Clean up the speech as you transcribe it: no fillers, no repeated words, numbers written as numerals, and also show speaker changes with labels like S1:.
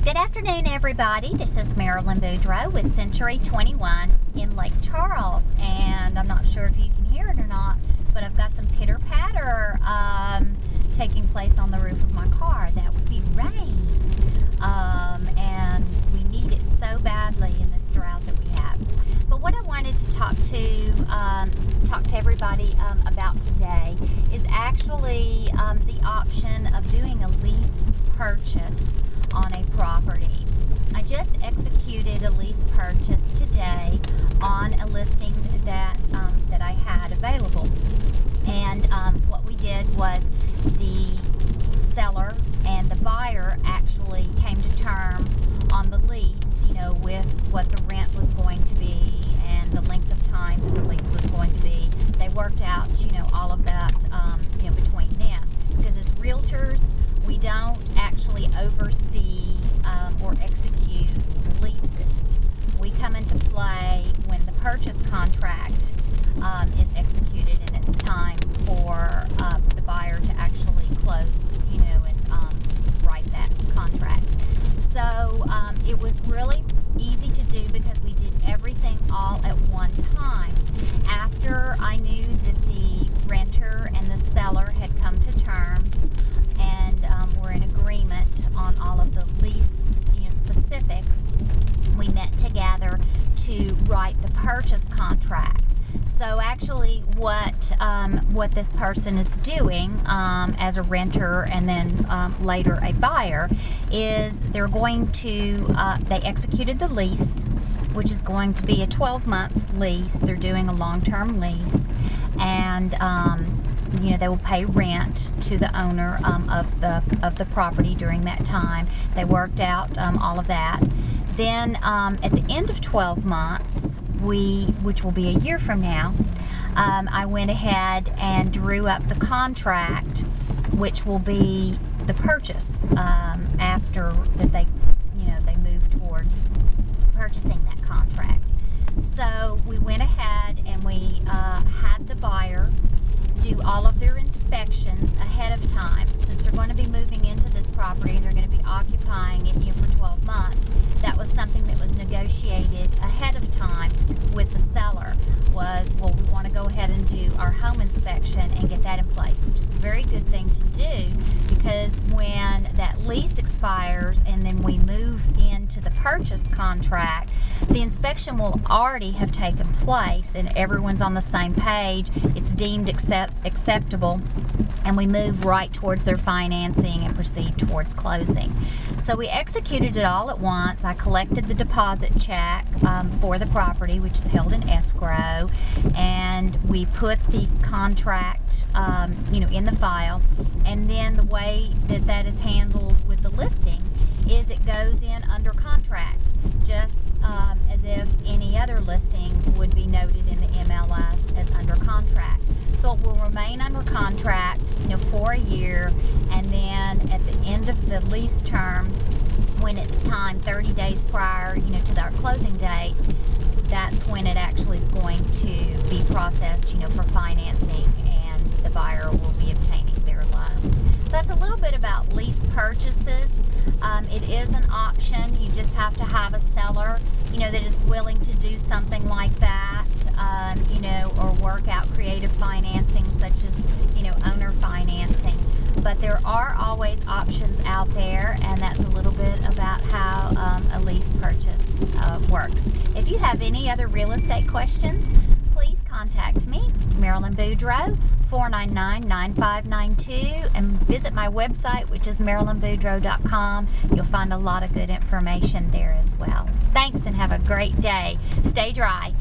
S1: Good afternoon, everybody. This is Marilyn Boudreau with Century 21 in Lake Charles, and I'm not sure if you can hear it or not, but I've got some pitter-patter taking place on the roof of my car. That would be rain, and we need it so badly in this drought that we have. But what I wanted to talk to everybody about today is actually the option of doing a lease purchase on a property. I just executed a lease purchase today on a listing that I had available, and what we did was the seller and the buyer actually came to terms on the lease, with what the rent was going to be and the length of time that the lease was going to be. They worked out, all of that, between them, because as realtors, we don't actually oversee or execute leases. We come into play when the purchase contract is executed and it's time for the buyer to actually close, and write that contract. So it was really easy to do because we did everything all at one time. After I knew that the renter and the seller had come to terms and were in agreement on all of the lease specifics, we met together to write the purchase contract. So actually what this person is doing as a renter and then later a buyer is they're going to, they executed the lease, which is going to be a 12-month lease. They're doing a long-term lease, and they will pay rent to the owner of the property during that time. They worked out all of that. Then at the end of 12 months, which will be a year from now, I went ahead and drew up the contract, which will be the purchase after that they move towards purchasing that contract. So we went ahead and we had the buyer do all of their inspections ahead of time. Since they're going to be moving into this property and they're going to be occupying it for 12 months, that was something that was negotiated ahead of time with the seller. We want to go ahead and do our home inspection and get that in place, which is a very good thing to do, because when that lease expires and then we move into the purchase contract, the inspection will already have taken place and everyone's on the same page. It's deemed acceptable, and we move right towards their financing and proceed towards closing. So we executed it all at once. I collected the deposit check for the property, which is held in escrow, and we put the contract in the file. And then the way that is handled with the listing is it goes in under contract, just as if any other listing would be noted in the MLS as under contract. So it will remain under contract, for a year, and then at the end of the lease term, when it's time, 30 days prior, to our closing date, that's when it actually is going to be processed, for financing, and the buyer will be obtaining their loan. So that's a little bit about lease purchases. It is an option. You just have to have a seller, that is willing to do something like that, or work out creative financing such as, owner financing. But there are always options out there, and that's a little bit about how a lease purchase works. If you have any other real estate questions, please contact me, Marilyn Boudreau, 499-9592, and visit my website, which is marilynboudreau.com. You'll find a lot of good information there as well. Thanks, and have a great day. Stay dry.